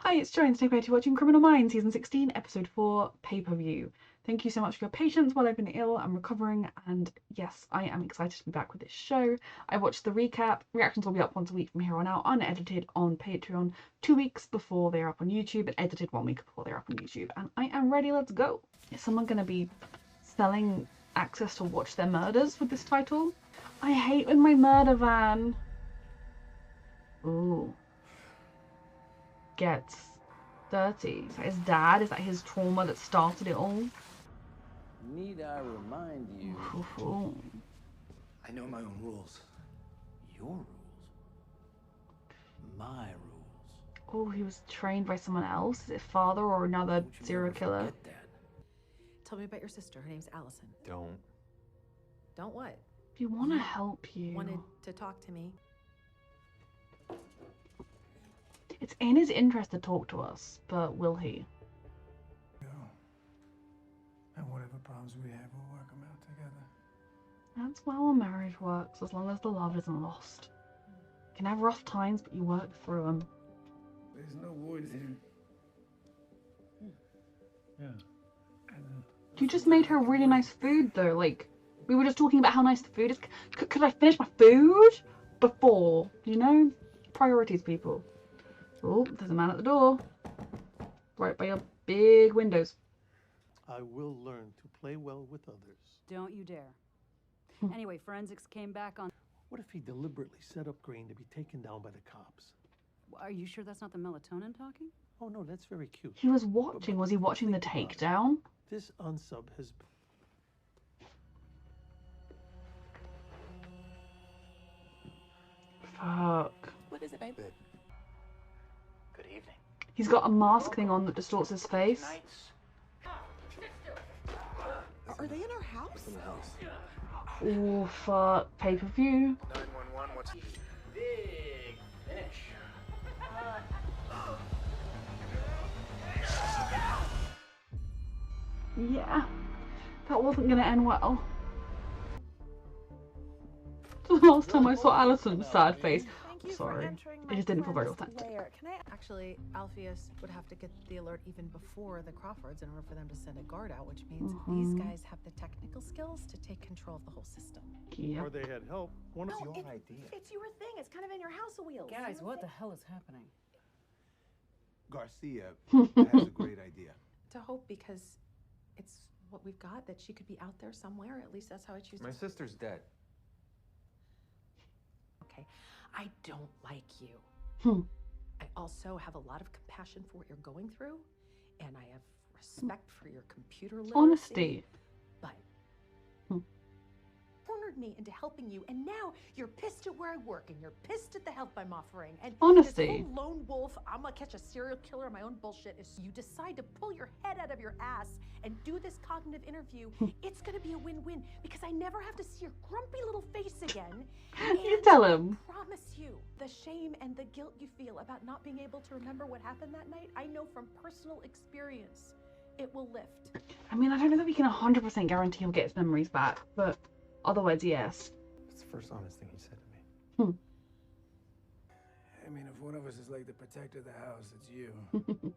Hi, it's Joanne. Today we're watching Criminal Minds Season 16, Episode 4, Pay-Per-View. Thank you so much for your patience while I've been ill. I'm recovering, and yes, I am excited to be back with this show. I watched the recap. Reactions will be up once a week from here on out, unedited on Patreon, 2 weeks before they're up on YouTube, and edited 1 week before they're up on YouTube. And I am ready, let's go. Is someone going to be selling access to watch their murders with this title? I hate when my murder van... Ooh. Gets dirty. Is that his dad? Is that his trauma that started it all? Need I remind you? I know my own rules. Your rules? My rules. Oh, he was trained by someone else? Is it father or another serial killer? Forget that. Tell me about your sister. Her name's Allison. Don't. Don't what? Do you want to help you? Wanted to talk to me. It's in his interest to talk to us, but will he? Go. And whatever problems we have, we'll work them out together. That's how a marriage works, as long as the love isn't lost. You can have rough times, but you work through them. There's no wood here. Yeah. You just made her really nice food, though. Like, we were just talking about how nice the food is. Could I finish my food before? You know? Priorities, people. Oh, there's a man at the door. Right by your big windows. I will learn to play well with others. Don't you dare. Anyway, forensics came back on... What if he deliberately set up Green to be taken down by the cops? Are you sure that's not the melatonin talking? Oh no, that's very cute. He was watching. Was he watching the takedown? This unsub has... Fuck. What is it, babe? Good evening. He's got a mask thing on that distorts his face. Nights. Are they in our house? In the house. Oh, fuck. Pay-per-view. 911, what's... Big finish. Yeah. That wasn't going to end well. The last time I saw Alison's sad face. Sorry. It just didn't feel very authentic. Can I actually, Alpheus would have to get the alert even before the Crawfords in order for them to send a guard out, which means these guys have the technical skills to take control of the whole system. Yeah. Or they had help. One of Your idea. It's your thing. It's kind of in your house of wheels. Guys, what the hell is happening? Garcia has a great idea. To hope, because it's what we've got, that she could be out there somewhere. At least that's how I choose My to... sister's dead. Okay, I don't like you. I also have a lot of compassion for what you're going through, and I have respect for your computer literacy. Honesty. But cornered me into helping you, and now you're pissed at where I work, and you're pissed at the help I'm offering. And Honesty. this whole lone wolf, I'm gonna catch a serial killer on my own bullshit is you decide to pull your head out of your ass and do this cognitive interview. It's gonna be a win-win because I never have to see your grumpy little face again. You tell him. I promise you, the shame and the guilt you feel about not being able to remember what happened that night, I know from personal experience, it will lift. I mean, I don't know that we can 100% guarantee he'll get his memories back, but otherwise, yes. It's the first honest thing he said to me. I mean, if one of us is like the protector of the house, it's you. I mean,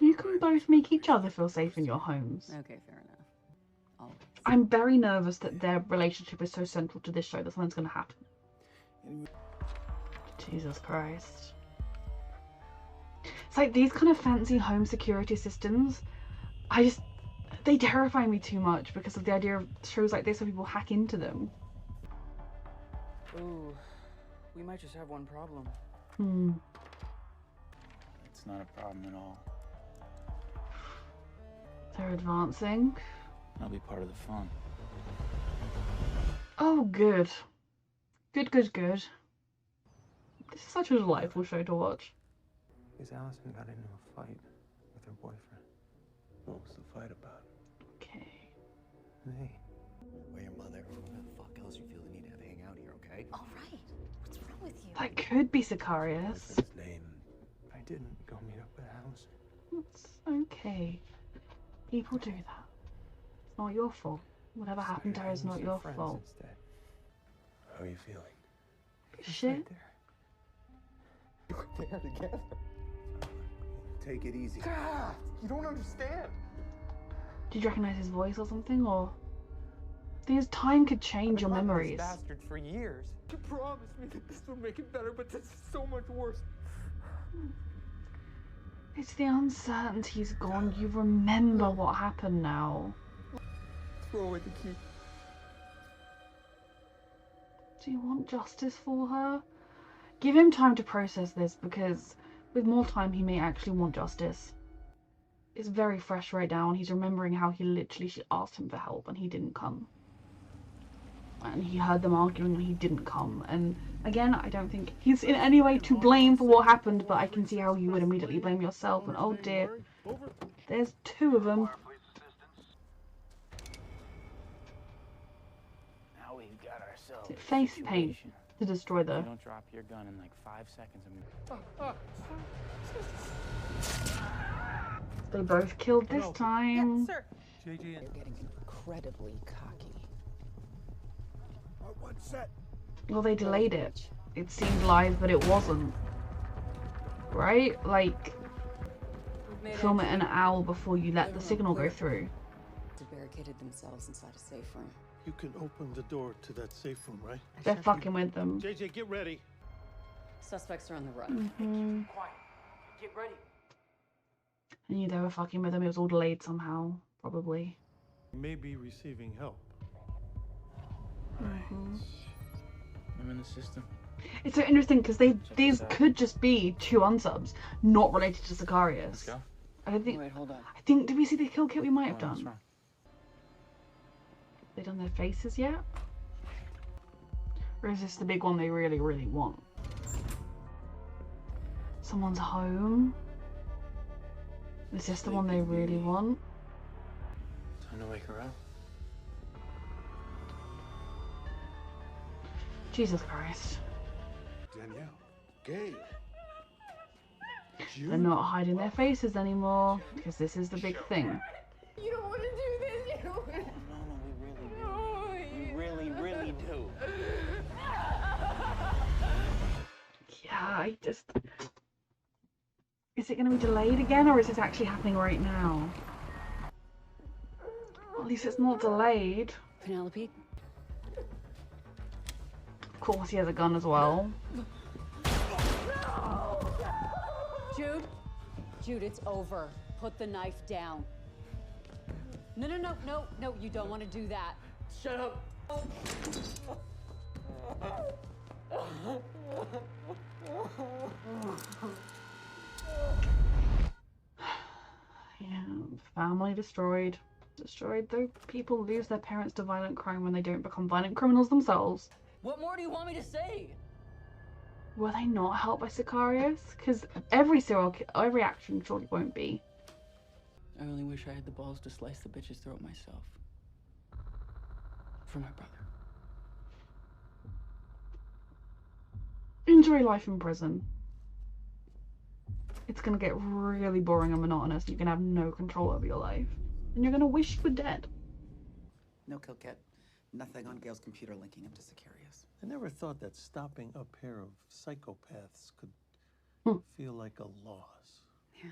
You can both make each other feel safe in your homes. Okay, fair enough. Always. I'm very nervous that their relationship is so central to this show that something's going to happen. Jesus Christ. It's like these kind of fancy home security systems, they terrify me too much because of the idea of shows like this where people hack into them. Ooh, we might just have one problem. It's not a problem at all. They're advancing. That'll be part of the fun. Oh, good. Good. This is such a delightful show to watch. Because Allison got into a fight with her boyfriend. What was the fight about? Okay. Hey. Or your mother, or who the fuck else you feel the need to have hang out here, okay? All right, what's wrong with you? That could be Sicarius. His name. I didn't go meet up with Allison. It's okay. People do that. It's not your fault. Whatever happened to her is not your fault. Instead. How are you feeling? Shit. Right there. They are together. Take it easy. God, you don't understand. Did you recognize his voice or something, or? Things time could change your memories. This bastard for years. You promised me that this would make it better, but this is so much worse. It's the uncertainty's gone. You remember what happened now. Throw away the key. Do you want justice for her? Give him time to process this, because with more time he may actually want justice. It's very fresh right now, and he's remembering how she asked him for help and he didn't come. And he heard them arguing and he didn't come. And again, I don't think he's in any way to blame for what happened, but I can see how you would immediately blame yourself. And oh dear, there's two of them. Now we've got ourselves a Face paint situation. to destroy If the... you don't drop your gun in like 5 seconds, I'm They both killed this time. Yes, sir. JJ You're getting incredibly cocky. One set. Well, they delayed it. It seemed live, but it wasn't. Right? Like, film it an hour before you let the signal go through. They barricaded themselves inside a safe room. You can open the door to that safe room, right? They're fucking with them. JJ, get ready. Suspects are on the run. Quiet. Get ready. I knew they were fucking with them. It was all delayed somehow, probably. May be receiving help. I'm in the system. It's so interesting because these could just be two unsubs, not related to Sicarius. Let's go. I don't think. Wait, hold on. I think. Did we see the kill kit? We might have What's done. wrong? They done their faces yet? Or is this the big one they really, really want? Someone's home. Is this the one they really want? Time to wake her up. Jesus Christ. Danielle. Gabe. They're not hiding their faces anymore, because this is the big thing. You don't want to do this. You don't want to. No, we really do. We really do. Yeah, I just... Is it going to be delayed again, or is this actually happening right now? At least it's not delayed. Penelope? Of course he has a gun as well. Jude? Jude, it's over. Put the knife down. No, no, no, no, no, you don't want to do that. Shut up. Yeah, family destroyed. Destroyed, though people lose their parents to violent crime when they don't become violent criminals themselves. What more do you want me to say? Were they not helped by Sicarius? Because every action surely won't be. I only wish I had the balls to slice the bitch's throat myself. For my brother. Enjoy life in prison. It's gonna get really boring and monotonous. You can have no control over your life. And you're gonna wish you were dead. No kill kit. Nothing on Gail's computer linking him to Sicarius. I never thought that stopping a pair of psychopaths could feel like a loss. Yeah.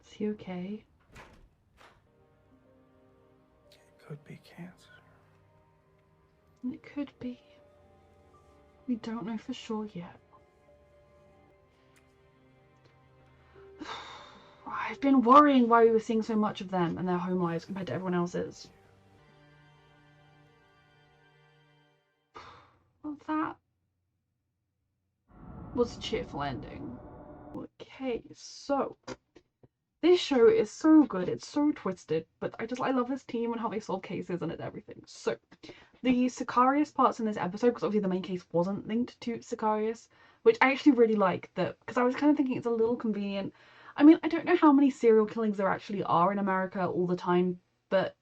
Is he okay? It could be cancer. It could be. We don't know for sure yet. I've been worrying why we were seeing so much of them and their home lives compared to everyone else's. Well, that was a cheerful ending. Okay, so this show is so good, it's so twisted, but I love this team and how they solve cases and it's everything. So the Sicarius parts in this episode, because obviously the main case wasn't linked to Sicarius, which I actually really like, that because I was kind of thinking it's a little convenient. I mean, I don't know how many serial killings there actually are in America all the time, but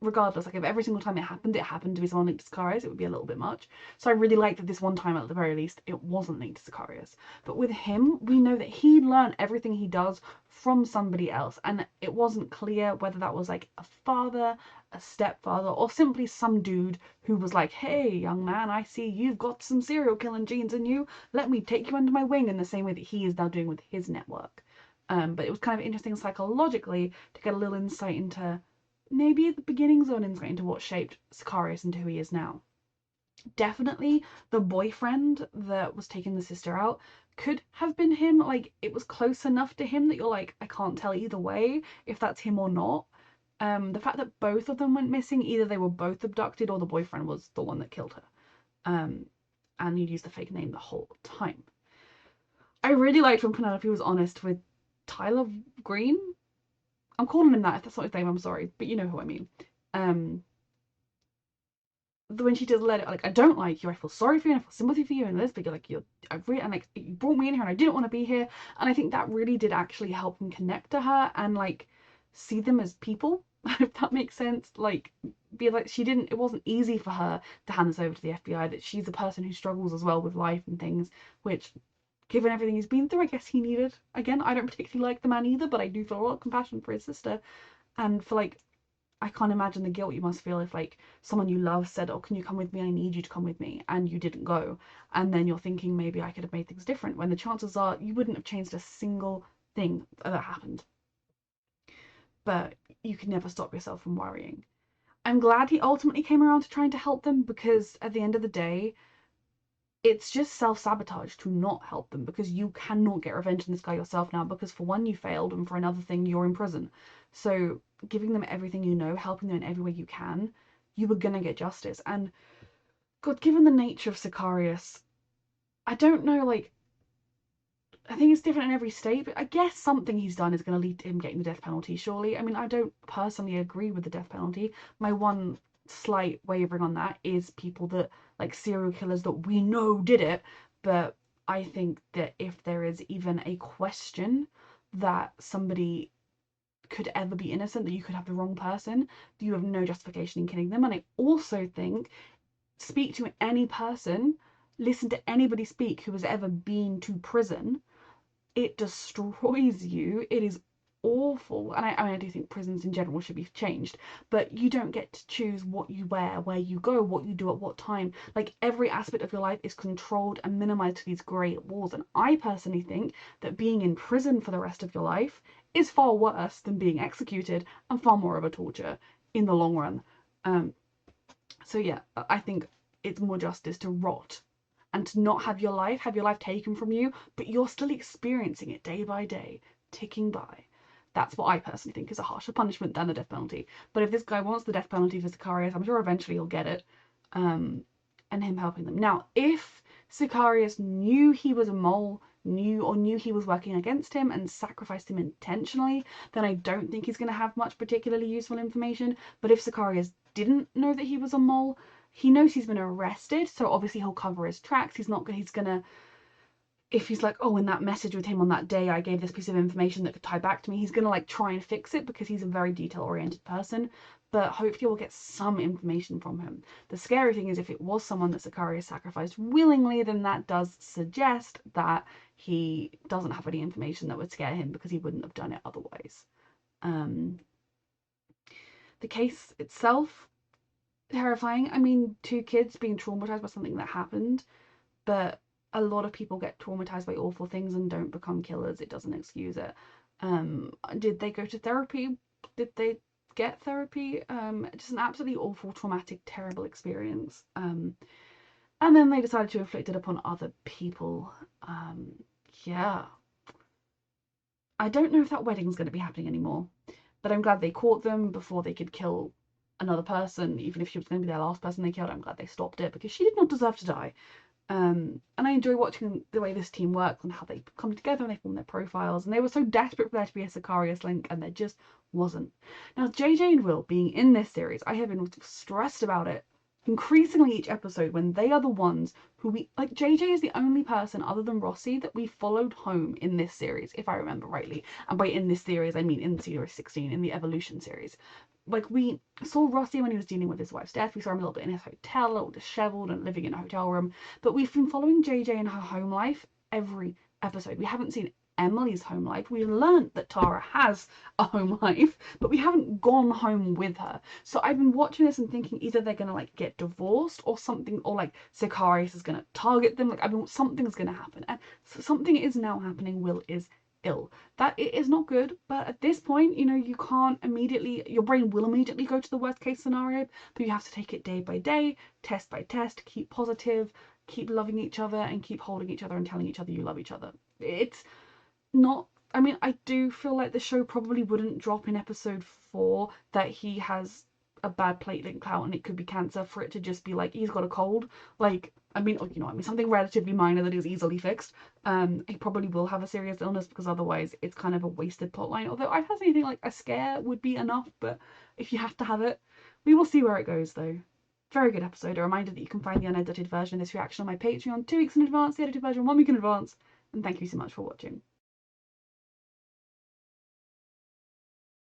regardless, like if every single time it happened to be someone linked to Sicarius, it would be a little bit much. So I really like that this one time, at the very least, it wasn't linked to Sicarius. But with him, we know that he learned everything he does from somebody else, and it wasn't clear whether that was like a father, a stepfather, or simply some dude who was like, hey young man, I see you've got some serial killing genes in you, let me take you under my wing, in the same way that he is now doing with his network. But it was kind of interesting psychologically to get a little insight into maybe the beginnings of an insight into what shaped Sicarius into who he is now. Definitely the boyfriend that was taking the sister out could have been him. Like, it was close enough to him that you're like, I can't tell either way if that's him or not. The fact that both of them went missing, either they were both abducted or the boyfriend was the one that killed her. And you'd use the fake name the whole time. I really liked when Penelope was honest with Tyler Green. I'm calling him that. If that's not his name, I'm sorry, but you know who I mean. When she does let it, like, I don't like you, I feel sorry for you, and I feel sympathy for you, and this, but you're like, and like, you brought me in here, and I didn't want to be here, and I think that really did actually help him connect to her and like see them as people, if that makes sense. Like, be like, it wasn't easy for her to hand this over to the FBI. That she's a person who struggles as well with life and things, which, given everything he's been through, I guess he needed. Again, I don't particularly like the man either, but I do feel a lot of compassion for his sister, and for like, I can't imagine the guilt you must feel if like someone you love said, oh, can you come with me? I need you to come with me. And you didn't go. And then you're thinking, maybe I could have made things different, when the chances are you wouldn't have changed a single thing that happened. But you can never stop yourself from worrying. I'm glad he ultimately came around to trying to help them, because at the end of the day, it's just self-sabotage to not help them, because you cannot get revenge on this guy yourself now, because for one, you failed, and for another thing, you're in prison. So giving them everything you know, helping them in every way you can, you were gonna get justice. And God, given the nature of Sicarius, I don't know, like, I think it's different in every state, but I guess something he's done is going to lead to him getting the death penalty, surely. I mean, I don't personally agree with the death penalty. My one slight wavering on that is people that, like, serial killers that we know did it, but I think that if there is even a question that somebody could ever be innocent, that you could have the wrong person, you have no justification in killing them. And I also think, speak to any person, listen to anybody speak who has ever been to prison, it destroys you. It is awful. And I mean, I do think prisons in general should be changed, but you don't get to choose what you wear, where you go, what you do at what time. Like, every aspect of your life is controlled and minimized to these grey walls. And I personally think that being in prison for the rest of your life is far worse than being executed, and far more of a torture in the long run. So yeah, I think it's more justice to rot and to not have your life taken from you, but you're still experiencing it day by day, ticking by. That's what I personally think is a harsher punishment than the death penalty. But if this guy wants the death penalty for Sicarius, I'm sure eventually he'll get it. And him helping them. Now, if Sicarius knew he was a mole, knew he was working against him and sacrificed him intentionally, then I don't think he's going to have much particularly useful information. But if Sicarius didn't know that he was a mole, he knows he's been arrested, so obviously he'll cover his tracks. He's gonna, if he's like, oh, in that message with him on that day, I gave this piece of information that could tie back to me, he's gonna like try and fix it, because he's a very detail-oriented person. But hopefully we'll get some information from him. The scary thing is, if it was someone that Sicarius sacrificed willingly, then that does suggest that he doesn't have any information that would scare him, because he wouldn't have done it otherwise. The case itself, terrifying. I mean, 2 kids being traumatized by something that happened, but a lot of people get traumatized by awful things and don't become killers. It doesn't excuse it. Did they go to therapy? Did they get therapy? Just an absolutely awful, traumatic, terrible experience. And then they decided to inflict it upon other people. Yeah. I don't know if that wedding's going to be happening anymore, but I'm glad they caught them before they could kill another person. Even if she was going to be their last person they killed, I'm glad they stopped it, because she did not deserve to die. And I enjoy watching the way this team works and how they come together and they form their profiles, and they were so desperate for there to be a Sicarius link, and there just wasn't. Now, JJ and Will being in this series, I have been stressed about it increasingly each episode, when they are the ones who JJ is the only person other than Rossi that we followed home in this series, if I remember rightly. And by in this series, I mean in series 16, in the Evolution series. like, we saw Rossi when he was dealing with his wife's death. We saw him a little bit in his hotel, all disheveled and living in a hotel room. But we've been following JJ and her home life every episode. We haven't seen Emily's home life. We learned that Tara has a home life, but we haven't gone home with her. So I've been watching this and thinking either they're gonna like get divorced or something, or like Sicarius is gonna target them. Like, I mean, something's gonna happen, and something is now happening. Will is ill. That it is not good, but at this point, you know, you can't immediately, your brain will immediately go to the worst case scenario, but you have to take it day by day, test by test, keep positive, keep loving each other, and keep holding each other and telling each other you love each other. It's not, I mean, I do feel like the show probably wouldn't drop in episode 4 that he has a bad platelet count and it could be cancer, for it to just be like he's got a cold. Like, I mean, you know, I mean, something relatively minor that is easily fixed. He probably will have a serious illness, because otherwise it's kind of a wasted plotline. Although I don't think like a scare would be enough, but if you have to have it, we will see where it goes though. Very good episode. A reminder that you can find the unedited version of this reaction on my Patreon 2 weeks in advance, the edited version 1 week in advance. And thank you so much for watching.